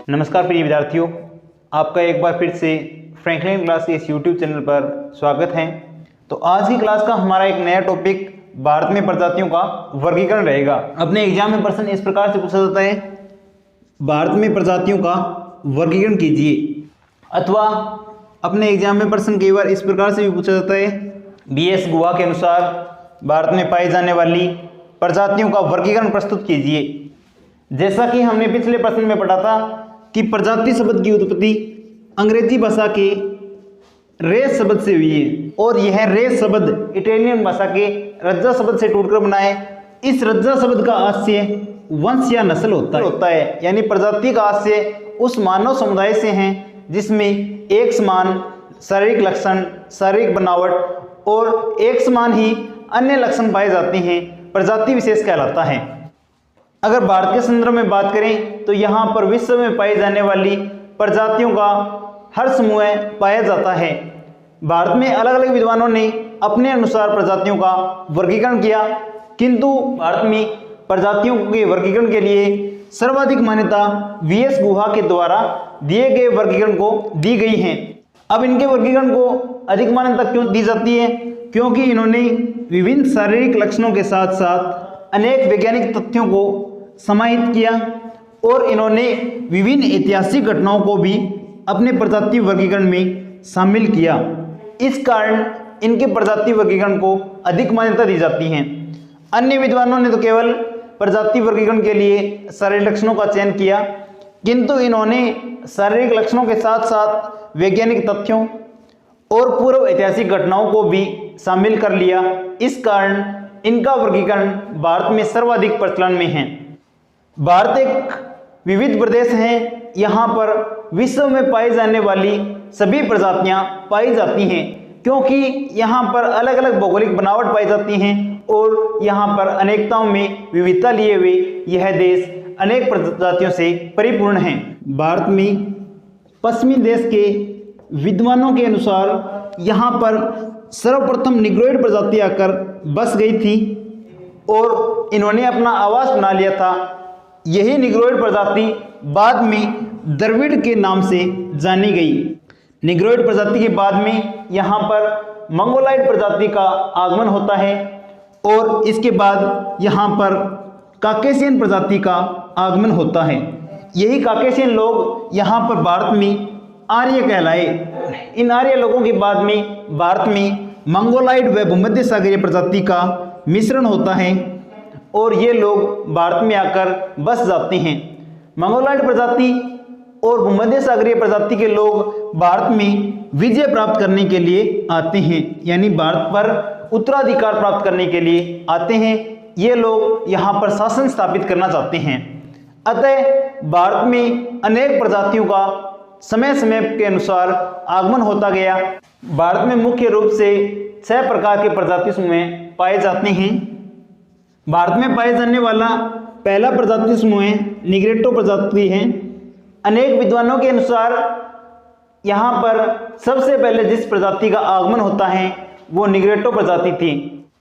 नमस्कार प्रिय विद्यार्थियों, आपका एक बार फिर से फ्रैंकलिन क्लास के इस यूट्यूब चैनल पर स्वागत है। तो आज की क्लास का हमारा एक नया टॉपिक भारत में प्रजातियों का वर्गीकरण रहेगा। अपने एग्जाम में प्रश्न इस प्रकार से पूछा जाता है, भारत में प्रजातियों का वर्गीकरण कीजिए। अथवा अपने एग्जाम में प्रश्न कई बार इस प्रकार से भी पूछा जाता है, BS गुहा के अनुसार भारत में पाई जाने वाली प्रजातियों का वर्गीकरण प्रस्तुत कीजिए। जैसा कि हमने पिछले प्रश्न में पढ़ा था कि प्रजाति शब्द की उत्पत्ति अंग्रेजी भाषा के रेस शब्द से हुई है और यह रेस शब्द इटालियन भाषा के रज्जा शब्द से टूटकर बना है। इस रज्जा शब्द का आशय वंश या नस्ल होता है, यानी प्रजाति का आशय उस मानव समुदाय से है जिसमें एक समान शारीरिक लक्षण, शारीरिक बनावट और एक समान ही अन्य लक्षण पाए जाते हैं, प्रजाति विशेष कहलाता है। अगर भारत के संदर्भ में बात करें तो यहाँ पर विश्व में पाई जाने वाली प्रजातियों का हर समूह पाया जाता है। भारत में अलग अलग विद्वानों ने अपने अनुसार प्रजातियों का वर्गीकरण किया, किंतु भारत में प्रजातियों के वर्गीकरण के लिए सर्वाधिक मान्यता VS गुहा के द्वारा दिए गए वर्गीकरण को दी गई है। अब इनके वर्गीकरण को अधिक मान्यता क्यों दी जाती है? क्योंकि इन्होंने विभिन्न शारीरिक लक्षणों के साथ साथ अनेक वैज्ञानिक तथ्यों को समाहित किया और इन्होंने विभिन्न ऐतिहासिक घटनाओं को भी अपने प्रजाति वर्गीकरण में शामिल किया। इस कारण इनके प्रजाति वर्गीकरण को अधिक मान्यता दी जाती है। अन्य विद्वानों ने तो केवल प्रजाति वर्गीकरण के लिए शारीरिक लक्षणों का चयन किया, किंतु इन्होंने शारीरिक लक्षणों के साथ साथ वैज्ञानिक तथ्यों और पूर्व ऐतिहासिक घटनाओं को भी शामिल कर लिया। इस कारण इनका वर्गीकरण भारत में सर्वाधिक प्रचलन में है। भारत एक विविध प्रदेश है, यहाँ पर विश्व में पाई जाने वाली सभी प्रजातियाँ पाई जाती हैं, क्योंकि यहाँ पर अलग अलग भौगोलिक बनावट पाई जाती हैं और यहाँ पर अनेकताओं में विविधता लिए हुए यह देश अनेक प्रजातियों से परिपूर्ण है। भारत में पश्चिमी देश के विद्वानों के अनुसार यहाँ पर सर्वप्रथम निग्रोइड प्रजाति आकर बस गई थी और इन्होंने अपना आवास बना लिया था। यही निग्रोइड प्रजाति बाद में द्रविड़ के नाम से जानी गई। निग्रोइड प्रजाति के बाद में यहाँ पर मंगोलाइड प्रजाति का आगमन होता है और इसके बाद यहाँ पर काकेशियन प्रजाति का आगमन होता है। यही काकेशियन लोग यहाँ पर भारत में आर्य कहलाए। इन आर्य लोगों के बाद में भारत में मंगोलाइड व भूमध्य सागरीय प्रजाति का मिश्रण होता है और ये लोग भारत में आकर बस जाते हैं। मंगोलाइड प्रजाति और भूमध्य सागरीय प्रजाति के लोग भारत में विजय प्राप्त करने के लिए आते हैं, यानी भारत पर उत्तराधिकार प्राप्त करने के लिए आते हैं। ये लोग यहाँ पर शासन स्थापित करना चाहते हैं। अतः भारत में अनेक प्रजातियों का समय समय के अनुसार आगमन होता गया। भारत में मुख्य रूप से 6 प्रकार के प्रजाति समूह पाए जाते हैं। भारत में पाए जाने वाला पहला प्रजाति समूह निग्रोइड प्रजाति है। अनेक विद्वानों के अनुसार यहाँ पर सबसे पहले जिस प्रजाति का आगमन होता है वो निग्रोइड प्रजाति थी।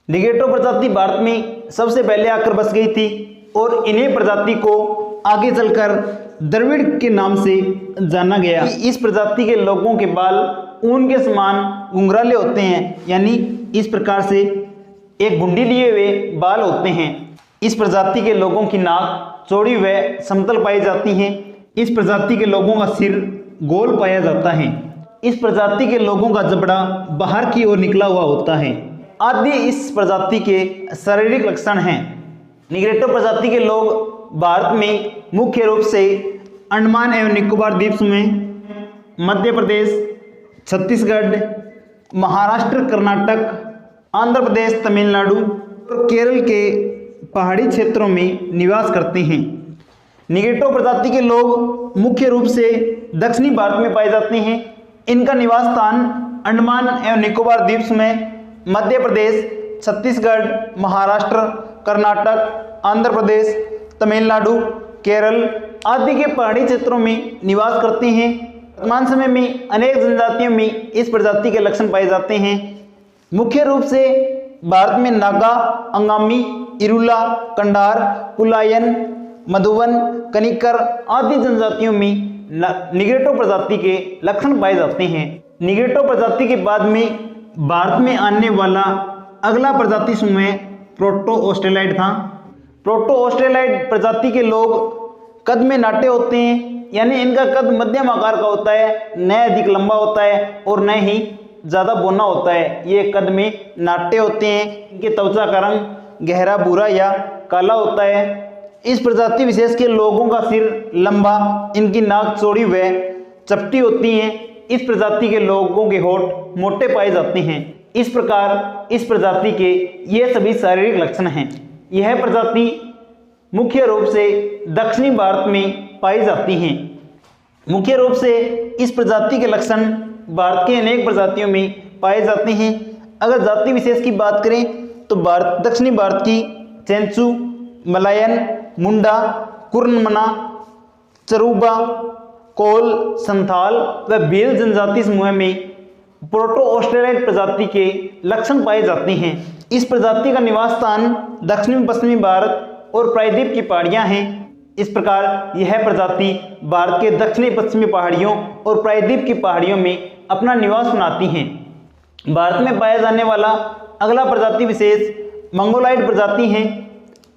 निग्रोइड प्रजाति भारत में सबसे पहले आकर बस गई थी और इन्हीं प्रजाति को आगे चलकर द्रविड़ के नाम से जाना गया। इस प्रजाति के लोगों के बाल ऊन के समान घुंघराले होते हैं, यानी इस प्रकार से एक गुंडी लिए हुए बाल होते हैं। इस प्रजाति के लोगों की नाक चौड़ी व समतल पाई जाती है। इस प्रजाति के लोगों का सिर गोल पाया जाता है। इस प्रजाति के लोगों का जबड़ा बाहर की ओर निकला हुआ होता है। आदि इस प्रजाति के शारीरिक लक्षण हैं। निग्रोइड प्रजाति के लोग भारत में मुख्य रूप से अंडमान एवं निकोबार द्वीप समूह, मध्य प्रदेश, छत्तीसगढ़, महाराष्ट्र, कर्नाटक, आंध्र प्रदेश, तमिलनाडु और केरल के पहाड़ी क्षेत्रों में निवास करते हैं। निग्रोइड प्रजाति के लोग मुख्य रूप से दक्षिणी भारत में पाए जाते हैं। इनका निवास स्थान अंडमान एवं निकोबार द्वीप समूह, मध्य प्रदेश, छत्तीसगढ़, महाराष्ट्र, कर्नाटक, आंध्र प्रदेश, तमिलनाडु, केरल आदि के पहाड़ी क्षेत्रों में निवास करते हैं। वर्तमान समय में अनेक जनजातियों में इस प्रजाति के लक्षण पाए जाते हैं। मुख्य रूप से भारत में नागा, अंगामी, इरुला, कंडार, कुलायन, मधुवन, कनिकर आदि जनजातियों में निग्रेटो प्रजाति के लक्षण पाए जाते हैं। निग्रेटो प्रजाति के बाद में भारत में आने वाला अगला प्रजाति समूह प्रोटो ऑस्ट्रेलाइड था। प्रोटो ऑस्ट्रेलाइड प्रजाति के लोग कद में नाटे होते हैं, यानी इनका कद मध्यम आकार का होता है, न अधिक लंबा होता है और न ही ज़्यादा बौना होता है। ये कद में नाटे होते हैं। इनके त्वचा का रंग गहरा भूरा या काला होता है। इस प्रजाति विशेष के लोगों का सिर लंबा, इनकी नाक चौड़ी व चपटी होती है। इस प्रजाति के लोगों के होंठ मोटे पाए जाते हैं। इस प्रकार इस प्रजाति के ये सभी शारीरिक लक्षण हैं। यह प्रजाति मुख्य रूप से दक्षिणी भारत में पाई जाती हैं। मुख्य रूप से इस प्रजाति के लक्षण भारत के अनेक प्रजातियों में पाए जाते हैं। अगर जाति विशेष की बात करें तो दक्षिणी भारत की चेंचू, मलायन, मुंडा, कुर्नमना, चरूबा, कोल, संथाल व भील जनजाति समूह में प्रोटो ऑस्ट्रेलाइड प्रजाति के लक्षण पाए जाते हैं। इस प्रजाति का निवास स्थान दक्षिण पश्चिमी भारत और प्रायद्वीप की पहाड़ियां हैं। इस प्रकार यह प्रजाति भारत के दक्षिणी पश्चिमी पहाड़ियों और प्रायद्वीप की पहाड़ियों में अपना निवास बनाती हैं। भारत में पाया जाने वाला अगला प्रजाति विशेष मंगोलाइड प्रजाति है।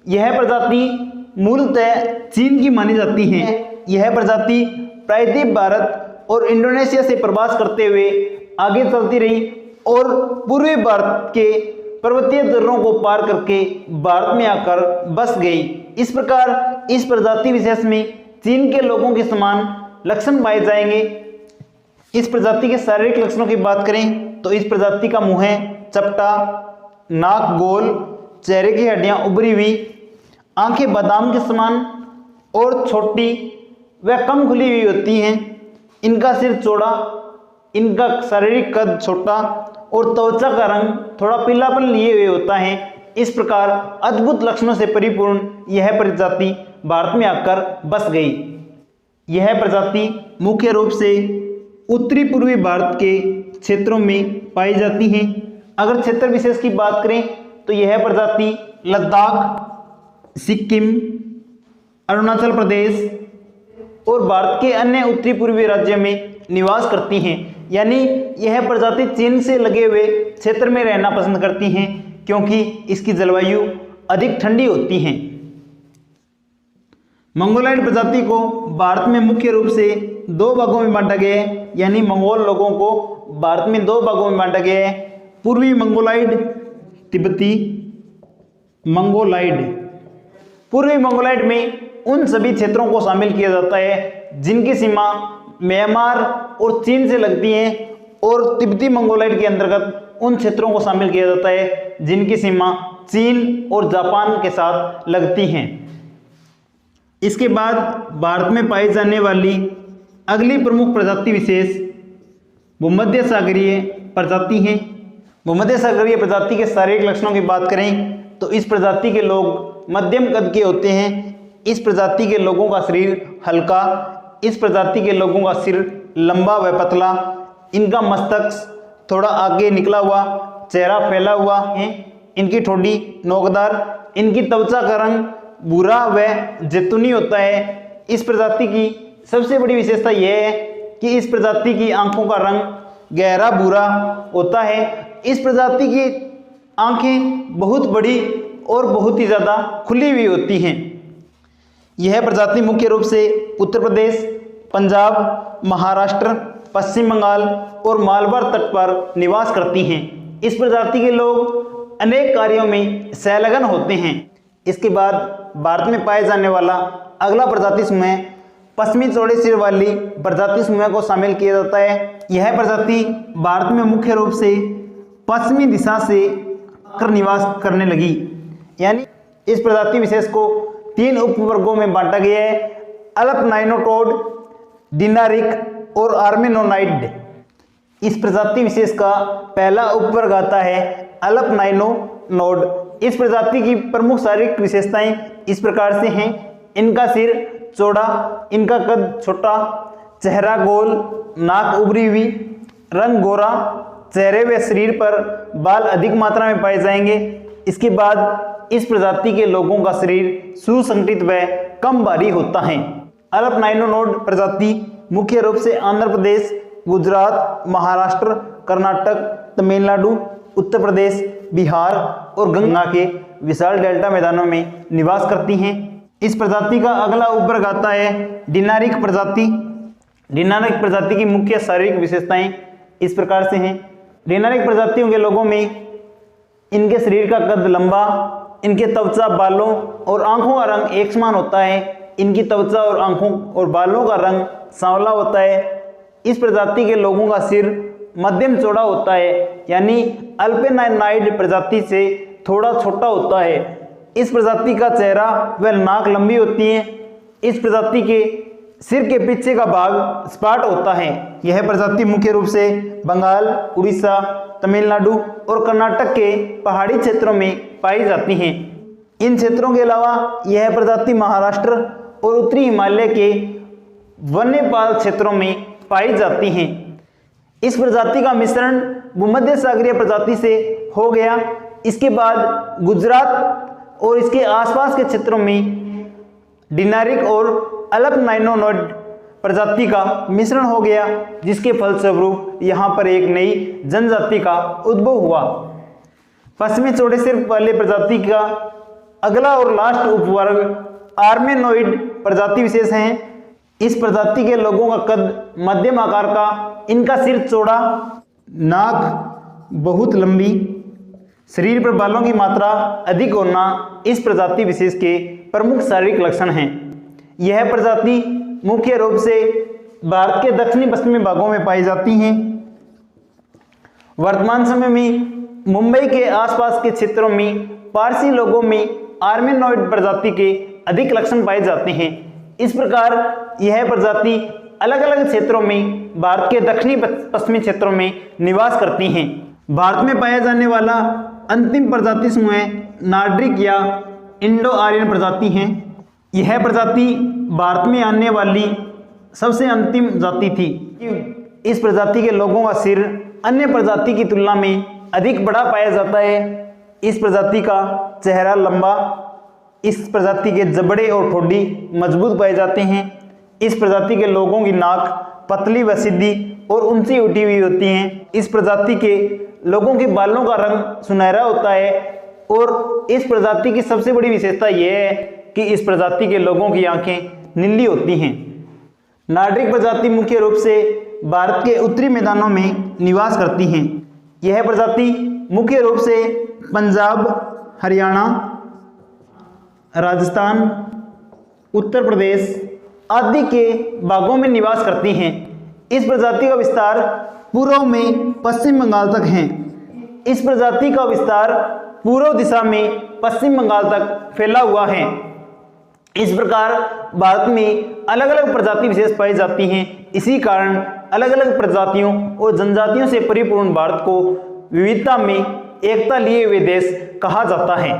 यह प्रजाति मूलतः चीन की मानी जाती है। यह प्रजाति प्रायद्वीप भारत और इंडोनेशिया से प्रवास करते हुए आगे चलती रही और पूर्वी भारत के पर्वतीय दर्रों को पार करके भारत में आकर बस गई। इस प्रकार इस प्रजाति विशेष में चीन के लोगों के समान लक्षण पाए जाएंगे। इस प्रजाति के शारीरिक लक्षणों की बात करें तो इस प्रजाति का मुंह चपटा, नाक गोल, चेहरे की हड्डियां उभरी हुई, आंखें बादाम के समान और छोटी व कम खुली हुई होती हैं। इनका सिर चौड़ा, इनका शारीरिक कद छोटा और त्वचा का रंग थोड़ा पीलापन लिए हुए होता है। इस प्रकार अद्भुत लक्षणों से परिपूर्ण यह प्रजाति भारत में आकर बस गई। यह प्रजाति मुख्य रूप से उत्तरी पूर्वी भारत के क्षेत्रों में पाई जाती हैं। अगर क्षेत्र विशेष की बात करें तो यह प्रजाति लद्दाख, सिक्किम, अरुणाचल प्रदेश और भारत के अन्य उत्तरी पूर्वी राज्यों में निवास करती हैं। यानी यह प्रजाति चीन से लगे हुए क्षेत्र में रहना पसंद करती हैं क्योंकि इसकी जलवायु अधिक ठंडी होती है। मंगोलाइड प्रजाति को भारत में मुख्य रूप से दो भागों में बांटा गया है, यानी मंगोल लोगों को भारत में दो भागों में बांटा गया है। पूर्वी मंगोलाइड, तिब्बती मंगोलाइड। पूर्वी मंगोलाइड में उन सभी क्षेत्रों को शामिल किया जाता है जिनकी सीमा म्यांमार और चीन से लगती है, और तिब्बती मंगोलाइड के अंतर्गत उन क्षेत्रों को शामिल किया जाता है जिनकी सीमा चीन और जापान के साथ लगती हैं। इसके बाद भारत में पाई जाने वाली अगली प्रमुख प्रजाति विशेष भूमध्य सागरीय प्रजाति है। भूमध्य सागरीय प्रजाति के शारीरिक लक्षणों की बात करें तो इस प्रजाति के लोग मध्यम कद के होते हैं। इस प्रजाति के लोगों का शरीर हल्का, इस प्रजाति के लोगों का सिर लंबा व पतला, इनका मस्तक थोड़ा आगे निकला हुआ, चेहरा फैला हुआ है, इनकी ठोड़ी नोकदार, इनकी त्वचा का रंग भूरा व जैतूनी होता है। इस प्रजाति की सबसे बड़ी विशेषता यह है कि इस प्रजाति की आंखों का रंग गहरा भूरा होता है। इस प्रजाति की आंखें बहुत बड़ी और बहुत ही ज़्यादा खुली हुई होती हैं। यह प्रजाति मुख्य रूप से उत्तर प्रदेश, पंजाब, महाराष्ट्र, पश्चिम बंगाल और मालबार तट पर निवास करती हैं। इस प्रजाति के लोग अनेक कार्यों में संलग्न होते हैं। इसके बाद भारत में पाए जाने वाला अगला प्रजाति समूह पश्चिमी चौड़े सिर वाली प्रजाति समूह को शामिल किया जाता है। यह प्रजाति भारत में मुख्य रूप से पश्चिमी दिशा से आकर निवास करने लगी। यानी इस प्रजाति विशेष को तीन उपवर्गों में बांटा गया है: अल्पनाइनोटोड, डिनारिक और आर्मेनोनाइड। इस प्रजाति विशेष का पहला उपवर्ग आता है अल्पनाइनोनोड। इस प्रजाति की प्रमुख शारीरिक विशेषताएं इस प्रकार से हैं: इनका सिर चौड़ा, इनका कद छोटा, चेहरा गोल, नाक उभरी हुई, रंग गोरा, चेहरे व शरीर पर बाल अधिक मात्रा में पाए जाएंगे। इसके बाद इस प्रजाति के लोगों का शरीर सुसंगठित व कम भारी होता है। अल्पनाइनोनोड प्रजाति मुख्य रूप से आंध्र प्रदेश, गुजरात, महाराष्ट्र, कर्नाटक, तमिलनाडु, उत्तर प्रदेश, बिहार और गंगा के विशाल डेल्टा मैदानों में निवास करती हैं। इस प्रजाति का अगला उपवर्ग आता है डिनारिक प्रजाति। डिनारिक प्रजाति की मुख्य शारीरिक विशेषताएं इस प्रकार से हैं। डिनारिक प्रजातियों के लोगों में इनके शरीर का कद लंबा, इनके त्वचा, बालों और आंखों का रंग एक समान होता है। इनकी त्वचा और आंखों और बालों का रंग सांवला होता है। इस प्रजाति के लोगों का सिर मध्यम चौड़ा होता है, यानी अल्पेनाइड प्रजाति से थोड़ा छोटा होता है। इस प्रजाति का चेहरा व नाक लंबी होती है। इस प्रजाति के सिर के पीछे का भाग सपाट होता है। यह प्रजाति मुख्य रूप से बंगाल, उड़ीसा, तमिलनाडु और कर्नाटक के पहाड़ी क्षेत्रों में पाई जाती हैं। इन क्षेत्रों के अलावा यह प्रजाति महाराष्ट्र और उत्तरी हिमालय के वन्यपाल क्षेत्रों में पाई जाती हैं। इस प्रजाति का मिश्रण भूमध्य सागरीय प्रजाति से हो गया। इसके बाद गुजरात और इसके आसपास के क्षेत्रों में डिनारिक और अल्पनाइनोइड प्रजाति का मिश्रण हो गया, जिसके फलस्वरूप यहाँ पर एक नई जनजाति का उद्भव हुआ। पश्चिमी चौड़े सिर वाले प्रजाति का अगला और लास्ट उपवर्ग आर्मेनोइड प्रजाति विशेष हैं। इस प्रजाति के लोगों का कद मध्यम आकार का, इनका सिर चौड़ा, नाक बहुत लंबी, शरीर पर बालों की मात्रा अधिक होना इस प्रजाति विशेष के प्रमुख शारीरिक लक्षण हैं। यह प्रजाति मुख्य रूप से भारत के दक्षिणी पश्चिमी भागों में पाई जाती हैं। वर्तमान समय में मुंबई के आसपास के क्षेत्रों में पारसी लोगों में आर्मेनोइड प्रजाति के अधिक लक्षण पाए जाते हैं। इस प्रकार यह प्रजाति अलग अलग क्षेत्रों में भारत के दक्षिणी पश्चिमी क्षेत्रों में निवास करती हैं। भारत में पाया जाने वाला अंतिम प्रजाति समूह नार्डिक या इंडो आर्यन प्रजाति है। यह प्रजाति भारत में आने वाली सबसे अंतिम जाति थी। इस प्रजाति के लोगों का सिर अन्य प्रजाति की तुलना में अधिक बड़ा पाया जाता है। इस प्रजाति का चेहरा लंबा, इस प्रजाति के जबड़े और ठोड़ी मजबूत पाए जाते हैं। इस प्रजाति के लोगों की नाक पतली व सीधी और ऊंची उठी हुई होती हैं। इस प्रजाति के लोगों के बालों का रंग सुनहरा होता है और इस प्रजाति की सबसे बड़ी विशेषता यह है कि इस प्रजाति के लोगों की आंखें नीली होती हैं। नार्डिक प्रजाति मुख्य रूप से भारत के उत्तरी मैदानों में निवास करती हैं। यह प्रजाति मुख्य रूप से पंजाब, हरियाणा, राजस्थान, उत्तर प्रदेश आदि के भागों में निवास करती हैं। इस प्रजाति का विस्तार पूर्व में पश्चिम बंगाल तक है। इस प्रजाति का विस्तार पूर्व दिशा में पश्चिम बंगाल तक फैला हुआ है। इस प्रकार भारत में अलग अलग प्रजाति विशेष पाई जाती हैं। इसी कारण अलग अलग प्रजातियों और जनजातियों से परिपूर्ण भारत को विविधता में एकता लिए हुए देश कहा जाता है।